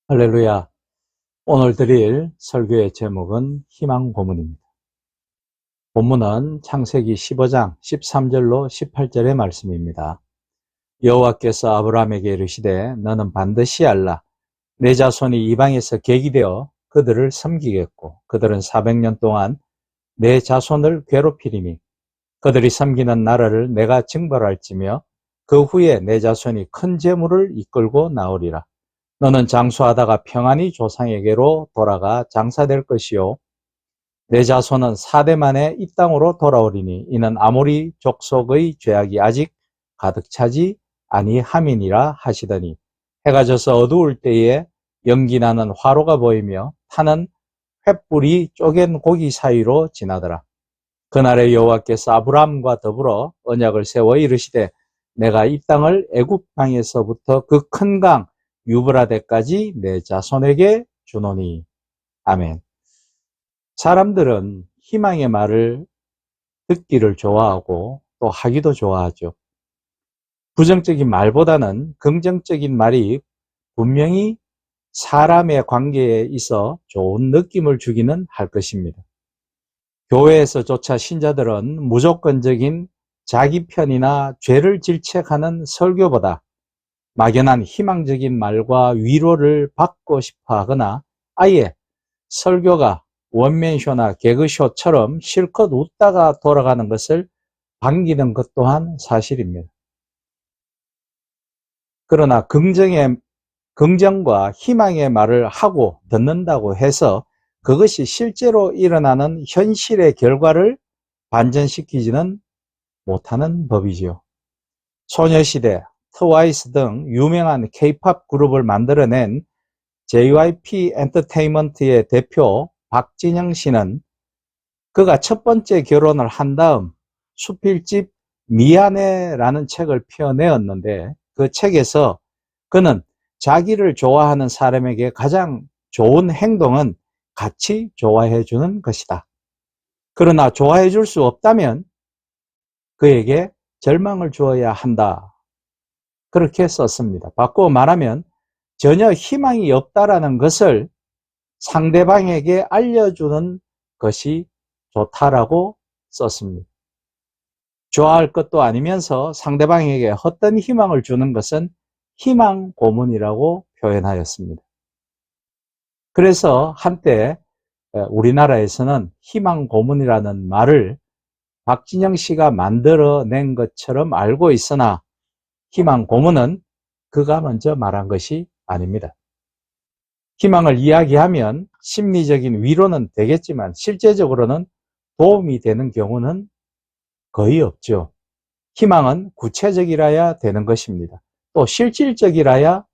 할렐루야. 오늘 드릴 설교의 제목은 희망 고문입니다. 본문은 창세기 15장 13절로 18절의 말씀입니다. 여호와께서 아브라함에게 이르시되 너는 반드시 알라. 내 자손이 이방에서 계기되어 그들을 섬기겠고 그들은 400년 동안 내 자손을 괴롭히리니 그들이 섬기는 나라를 내가 징벌할지며 그 후에 내 자손이 큰 재물을 이끌고 나오리라. 너는 장수하다가 평안히 조상에게로 돌아가 장사될 것이요 내 자손은 4대 만에 이 땅으로 돌아오리니 이는 아모리 족속의 죄악이 아직 가득 차지 아니함이니라 하시더니 해가 져서 어두울 때에 연기나는 화로가 보이며 타는 횃불이 쪼갠 고기 사이로 지나더라. 그날에 여호와께서 아브라함과 더불어 언약을 세워 이르시되 내가 이 땅을 애굽 땅에서부터 그 큰 강 유브라데까지 내 자손에게 주노니. 아멘. 사람들은 희망의 말을 듣기를 좋아하고 또 하기도 좋아하죠. 부정적인 말보다는 긍정적인 말이 분명히 사람의 관계에 있어 좋은 느낌을 주기는 할 것입니다. 교회에서조차 신자들은 무조건적인 자기 편이나 죄를 질책하는 설교보다 막연한 희망적인 말과 위로를 받고 싶어 하거나 아예 설교가 원맨쇼나 개그쇼처럼 실컷 웃다가 돌아가는 것을 반기는 것 또한 사실입니다. 그러나 긍정과 희망의 말을 하고 듣는다고 해서 그것이 실제로 일어나는 현실의 결과를 반전시키지는 못하는 법이지요. 소녀시대, 트와이스 등 유명한 K-팝 그룹을 만들어낸 JYP 엔터테인먼트의 대표 박진영 씨는 그가 첫 번째 결혼을 한 다음 수필집 미안해라는 책을 펴내었는데 그 책에서 그는 자기를 좋아하는 사람에게 가장 좋은 행동은 같이 좋아해 주는 것이다. 그러나 좋아해 줄 수 없다면 그에게 절망을 주어야 한다. 그렇게 썼습니다. 바꾸어 말하면 전혀 희망이 없다라는 것을 상대방에게 알려주는 것이 좋다라고 썼습니다. 좋아할 것도 아니면서 상대방에게 헛된 희망을 주는 것은 희망 고문이라고 표현하였습니다. 그래서 한때 우리나라에서는 희망 고문이라는 말을 박진영 씨가 만들어낸 것처럼 알고 있으나 희망 고문은 그가 먼저 말한 것이 아닙니다. 희망을 이야기하면 심리적인 위로는 되겠지만 실제적으로는 도움이 되는 경우는 거의 없죠. 희망은 구체적이라야 되는 것입니다. 또 실질적이라야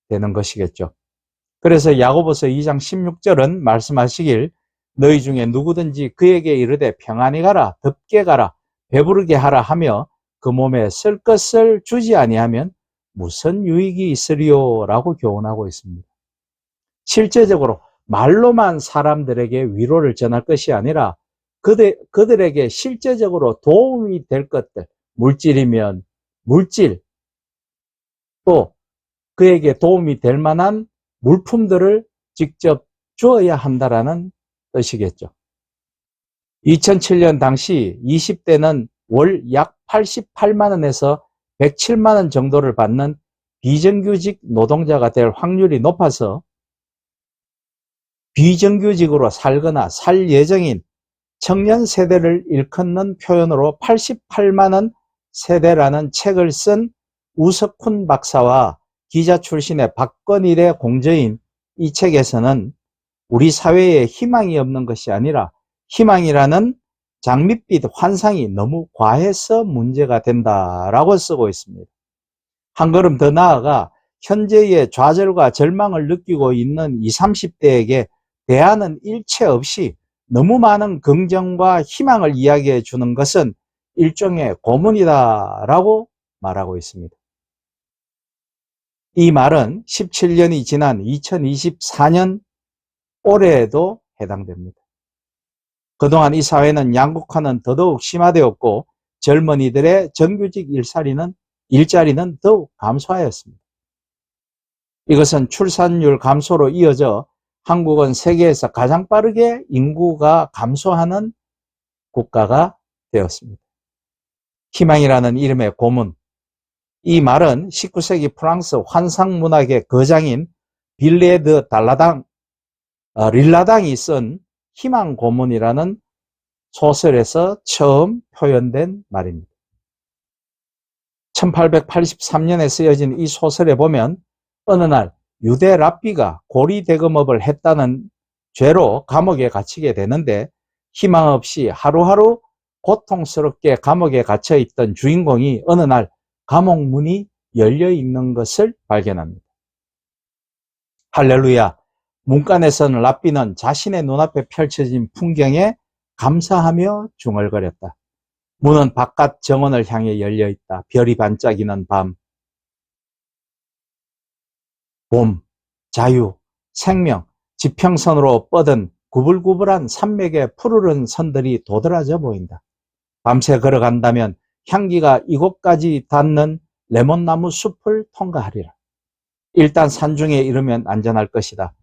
되는 것이겠죠. 그래서 야고보서 2장 16절은 말씀하시길 너희 중에 누구든지 그에게 이르되 평안히 가라 덥게 가라 배부르게 하라 하며 그 몸에 쓸 것을 주지 아니하면 무슨 유익이 있으리요 라고 교훈하고 있습니다. 실제적으로 말로만 사람들에게 위로를 전할 것이 아니라 그들에게 실제적으로 도움이 될 것들, 물질이면 물질, 또 그에게 도움이 될 만한 물품들을 직접 주어야 한다라는 뜻이겠죠. 2007년 당시 20대는 월 약 88만 원에서 107만 원 정도를 받는 비정규직 노동자가 될 확률이 높아서 비정규직으로 살거나 살 예정인 청년 세대를 일컫는 표현으로 88만 원 세대라는 책을 쓴 우석훈 박사와 기자 출신의 박건일의 공저인 이 책에서는 우리 사회에 희망이 없는 것이 아니라 희망이라는 장밋빛 환상이 너무 과해서 문제가 된다라고 쓰고 있습니다. 한 걸음 더 나아가 현재의 좌절과 절망을 느끼고 있는 20, 30대에게 대안은 일체 없이 너무 많은 긍정과 희망을 이야기해 주는 것은 일종의 고문이다라고 말하고 있습니다. 이 말은 17년이 지난 2024년 올해에도 해당됩니다. 그동안 이 사회는 양극화는 더더욱 심화되었고 젊은이들의 정규직 일자리는 더욱 감소하였습니다. 이것은 출산율 감소로 이어져 한국은 세계에서 가장 빠르게 인구가 감소하는 국가가 되었습니다. 희망이라는 이름의 고문. 이 말은 19세기 프랑스 환상문학의 거장인 빌레 드 릴라당이 쓴 희망 고문이라는 소설에서 처음 표현된 말입니다. 1883년에 쓰여진 이 소설에 보면 어느 날 유대 랍비가 고리 대금업을 했다는 죄로 감옥에 갇히게 되는데 희망 없이 하루하루 고통스럽게 감옥에 갇혀 있던 주인공이 어느 날 감옥 문이 열려 있는 것을 발견합니다. 할렐루야! 문간에서는 랍비는 자신의 눈앞에 펼쳐진 풍경에 감사하며 중얼거렸다. 문은 바깥 정원을 향해 열려 있다. 별이 반짝이는 밤. 봄, 자유, 생명, 지평선으로 뻗은 구불구불한 산맥의 푸르른 선들이 도드라져 보인다. 밤새 걸어간다면 향기가 이곳까지 닿는 레몬나무 숲을 통과하리라. 일단 산중에 이르면 안전할 것이다.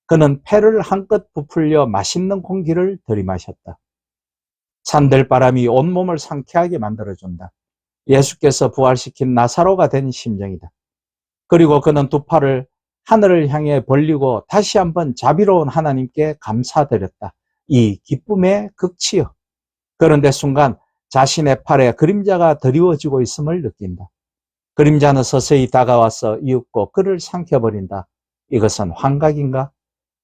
그는 폐를 한껏 부풀려 맛있는 공기를 들이마셨다. 산들바람이 온몸을 상쾌하게 만들어준다. 예수께서 부활시킨 나사로가 된 심정이다. 그리고 그는 두 팔을 하늘을 향해 벌리고 다시 한번 자비로운 하나님께 감사드렸다. 이 기쁨의 극치여. 그런데 순간 자신의 팔에 그림자가 드리워지고 있음을 느낀다. 그림자는 서서히 다가와서 이윽고 그를 삼켜버린다. 이것은 환각인가?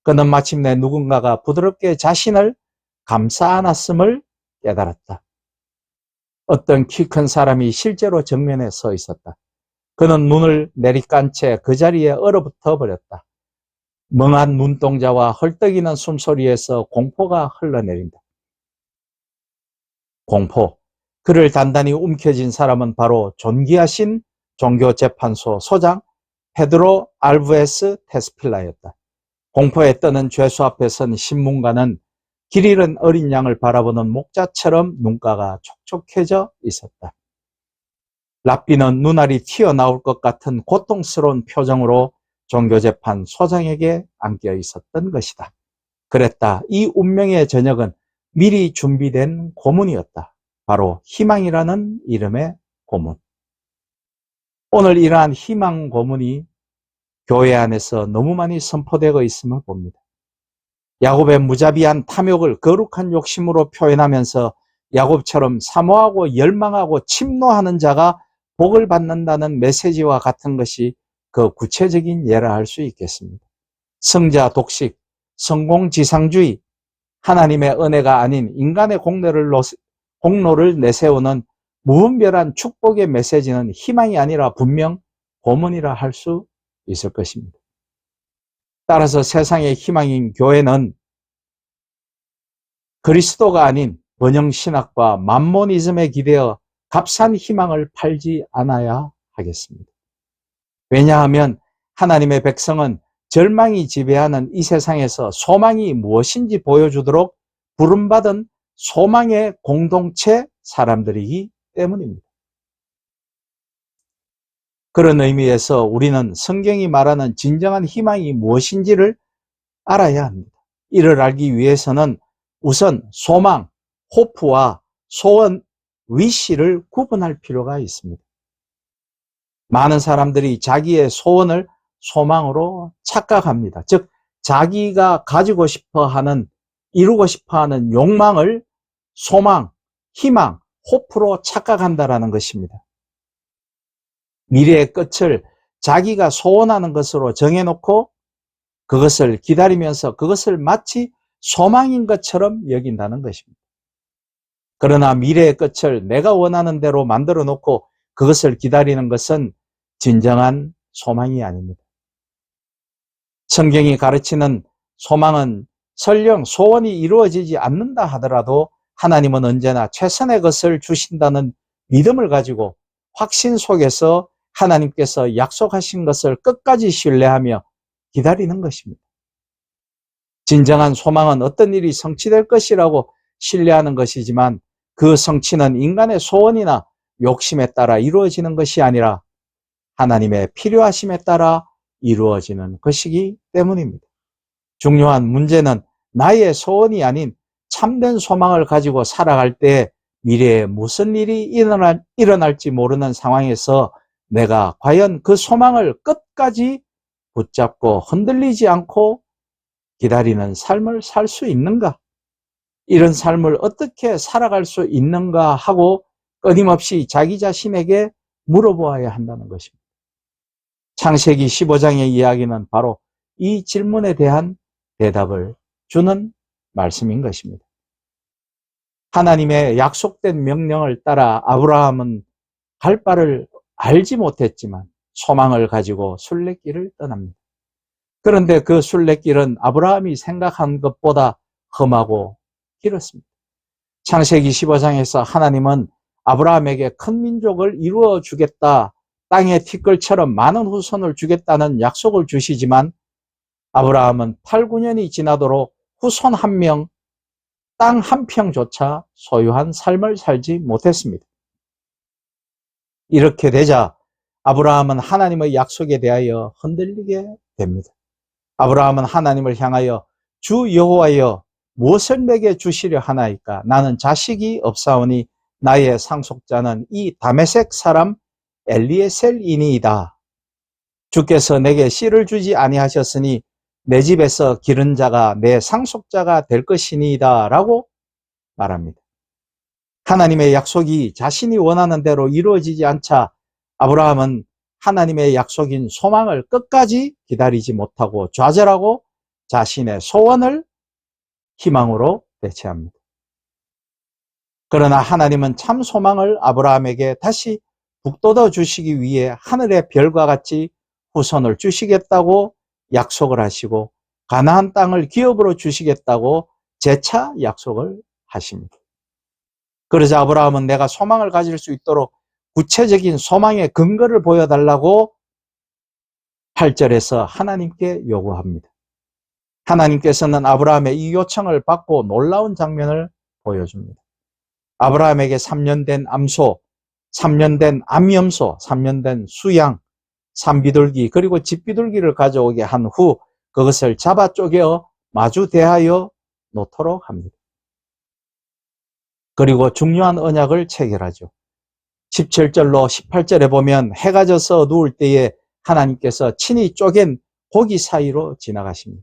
그는 마침내 누군가가 부드럽게 자신을 감싸 안았음을 깨달았다. 어떤 키 큰 사람이 실제로 정면에 서 있었다. 그는 눈을 내리깐 채 그 자리에 얼어붙어 버렸다. 멍한 눈동자와 헐떡이는 숨소리에서 공포가 흘러내린다. 공포. 그를 단단히 움켜쥔 사람은 바로 존귀하신 종교재판소 소장 페드로 알부에스 테스필라였다. 공포에 떠는 죄수 앞에 선 신문가는 길 잃은 어린 양을 바라보는 목자처럼 눈가가 촉촉해져 있었다. 랍비는 눈알이 튀어나올 것 같은 고통스러운 표정으로 종교재판 소장에게 안겨 있었던 것이다. 그랬다. 이 운명의 저녁은 미리 준비된 고문이었다. 바로 희망이라는 이름의 고문. 오늘 이러한 희망 고문이 교회 안에서 너무 많이 선포되고 있음을 봅니다. 야곱의 무자비한 탐욕을 거룩한 욕심으로 표현하면서 야곱처럼 사모하고 열망하고 침노하는 자가 복을 받는다는 메시지와 같은 것이 그 구체적인 예라 할 수 있겠습니다. 성자 독식, 성공지상주의, 하나님의 은혜가 아닌 인간의 공로를 내세우는 무분별한 축복의 메시지는 희망이 아니라 분명 고문이라 할 수 있을 것입니다. 따라서 세상의 희망인 교회는 그리스도가 아닌 번영신학과 만모니즘에 기대어 값싼 희망을 팔지 않아야 하겠습니다. 왜냐하면 하나님의 백성은 절망이 지배하는 이 세상에서 소망이 무엇인지 보여주도록 부름받은 소망의 공동체 사람들이기 때문입니다. 그런 의미에서 우리는 성경이 말하는 진정한 희망이 무엇인지를 알아야 합니다. 이를 알기 위해서는 우선 소망, 호프와 소원, 위시를 구분할 필요가 있습니다. 많은 사람들이 자기의 소원을 소망으로 착각합니다. 즉, 자기가 가지고 싶어 하는, 이루고 싶어 하는 욕망을 소망, 희망, 호프로 착각한다라는 것입니다. 미래의 끝을 자기가 소원하는 것으로 정해놓고 그것을 기다리면서 그것을 마치 소망인 것처럼 여긴다는 것입니다. 그러나 미래의 끝을 내가 원하는 대로 만들어 놓고 그것을 기다리는 것은 진정한 소망이 아닙니다. 성경이 가르치는 소망은 설령 소원이 이루어지지 않는다 하더라도 하나님은 언제나 최선의 것을 주신다는 믿음을 가지고 확신 속에서 하나님께서 약속하신 것을 끝까지 신뢰하며 기다리는 것입니다. 진정한 소망은 어떤 일이 성취될 것이라고 신뢰하는 것이지만 그 성취는 인간의 소원이나 욕심에 따라 이루어지는 것이 아니라 하나님의 필요하심에 따라 이루어지는 것이기 때문입니다. 중요한 문제는 나의 소원이 아닌 참된 소망을 가지고 살아갈 때 미래에 무슨 일이 일어날지 모르는 상황에서 내가 과연 그 소망을 끝까지 붙잡고 흔들리지 않고 기다리는 삶을 살 수 있는가? 이런 삶을 어떻게 살아갈 수 있는가 하고 끊임없이 자기 자신에게 물어보아야 한다는 것입니다. 창세기 15장의 이야기는 바로 이 질문에 대한 대답을 주는 말씀인 것입니다. 하나님의 약속된 명령을 따라 아브라함은 갈 바를 알지 못했지만 소망을 가지고 순례길을 떠납니다. 그런데 그 순례길은 아브라함이 생각한 것보다 험하고 길었습니다. 창세기 15장에서 하나님은 아브라함에게 큰 민족을 이루어 주겠다, 땅의 티끌처럼 많은 후손을 주겠다는 약속을 주시지만 아브라함은 8, 9년이 지나도록 후손 한 명, 땅 한 평조차 소유한 삶을 살지 못했습니다. 이렇게 되자 아브라함은 하나님의 약속에 대하여 흔들리게 됩니다. 아브라함은 하나님을 향하여 주 여호와여 무엇을 내게 주시려 하나이까? 나는 자식이 없사오니 나의 상속자는 이 다메섹 사람 엘리에셀이니이다. 주께서 내게 씨를 주지 아니하셨으니 내 집에서 기른 자가 내 상속자가 될 것이니이다 라고 말합니다. 하나님의 약속이 자신이 원하는 대로 이루어지지 않자 아브라함은 하나님의 약속인 소망을 끝까지 기다리지 못하고 좌절하고 자신의 소원을 희망으로 대체합니다. 그러나 하나님은 참 소망을 아브라함에게 다시 북돋워 주시기 위해 하늘의 별과 같이 후손을 주시겠다고 약속을 하시고 가나안 땅을 기업으로 주시겠다고 재차 약속을 하십니다. 그러자 아브라함은 내가 소망을 가질 수 있도록 구체적인 소망의 근거를 보여달라고 8절에서 하나님께 요구합니다. 하나님께서는 아브라함의 이 요청을 받고 놀라운 장면을 보여줍니다. 아브라함에게 3년 된 암소, 3년 된 암염소, 3년 된 수양, 산비둘기 그리고 집비둘기를 가져오게 한 후 그것을 잡아 쪼개어 마주 대하여 놓도록 합니다. 그리고 중요한 언약을 체결하죠. 17절로 18절에 보면 해가 져서 누울 때에 하나님께서 친히 쪼갠 고기 사이로 지나가십니다.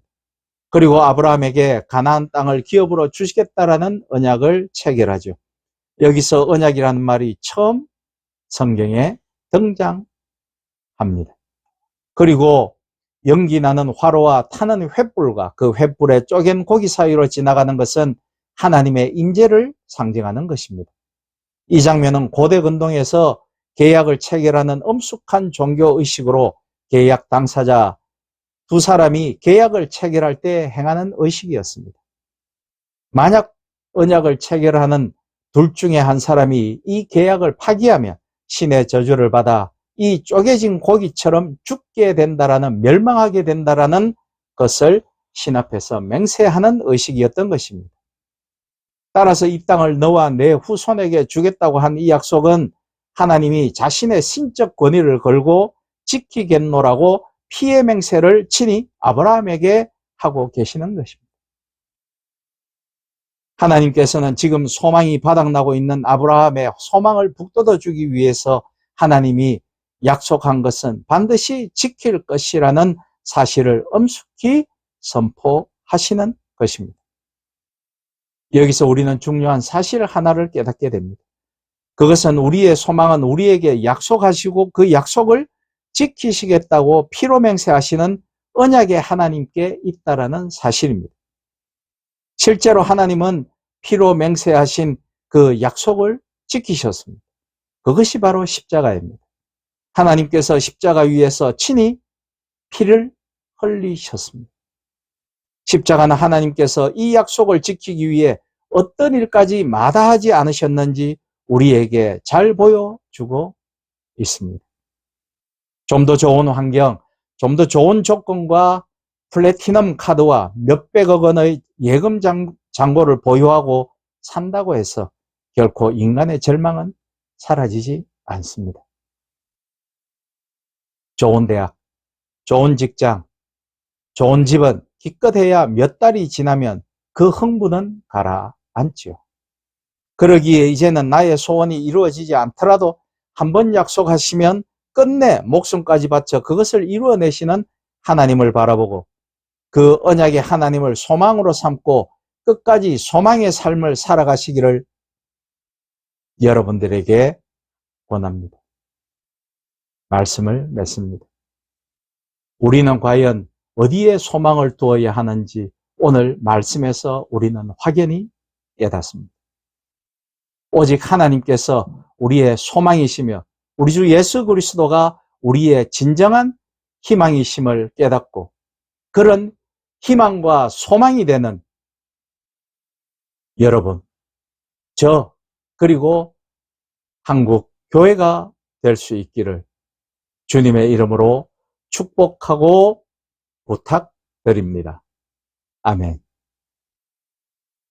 그리고 아브라함에게 가나안 땅을 기업으로 주시겠다라는 언약을 체결하죠. 여기서 언약이라는 말이 처음 성경에 등장합니다. 그리고 연기 나는 화로와 타는 횃불과 그 횃불에 쪼갠 고기 사이로 지나가는 것은 하나님의 임재를 상징하는 것입니다. 이 장면은 고대 근동에서 계약을 체결하는 엄숙한 종교의식으로 계약 당사자 두 사람이 계약을 체결할 때 행하는 의식이었습니다. 만약 언약을 체결하는 둘 중에 한 사람이 이 계약을 파기하면 신의 저주를 받아 이 쪼개진 고기처럼 죽게 된다라는, 멸망하게 된다라는 것을 신 앞에서 맹세하는 의식이었던 것입니다. 따라서 이 땅을 너와 내 후손에게 주겠다고 한 이 약속은 하나님이 자신의 신적 권위를 걸고 지키겠노라고 피의 맹세를 친히 아브라함에게 하고 계시는 것입니다. 하나님께서는 지금 소망이 바닥나고 있는 아브라함의 소망을 북돋워 주기 위해서 하나님이 약속한 것은 반드시 지킬 것이라는 사실을 엄숙히 선포하시는 것입니다. 여기서 우리는 중요한 사실 하나를 깨닫게 됩니다. 그것은 우리의 소망은 우리에게 약속하시고 그 약속을 지키시겠다고 피로 맹세하시는 언약의 하나님께 있다라는 사실입니다. 실제로 하나님은 피로 맹세하신 그 약속을 지키셨습니다. 그것이 바로 십자가입니다. 하나님께서 십자가 위에서 친히 피를 흘리셨습니다. 십자가는 하나님께서 이 약속을 지키기 위해 어떤 일까지 마다하지 않으셨는지 우리에게 잘 보여주고 있습니다. 좀 더 좋은 환경, 좀 더 좋은 조건과 플래티넘 카드와 몇백억 원의 예금 잔고를 보유하고 산다고 해서 결코 인간의 절망은 사라지지 않습니다. 좋은 대학, 좋은 직장, 좋은 집은 기껏해야 몇 달이 지나면 그 흥분은 가라앉지요. 그러기에 이제는 나의 소원이 이루어지지 않더라도 한번 약속하시면 끝내 목숨까지 바쳐 그것을 이루어내시는 하나님을 바라보고 그 언약의 하나님을 소망으로 삼고 끝까지 소망의 삶을 살아가시기를 여러분들에게 권합니다. 말씀을 맺습니다. 우리는 과연 어디에 소망을 두어야 하는지 오늘 말씀에서 우리는 확연히 깨닫습니다. 오직 하나님께서 우리의 소망이시며 우리 주 예수 그리스도가 우리의 진정한 희망이심을 깨닫고 그런 희망과 소망이 되는 여러분, 저 그리고 한국 교회가 될 수 있기를 주님의 이름으로 축복하고 부탁드립니다. 아멘.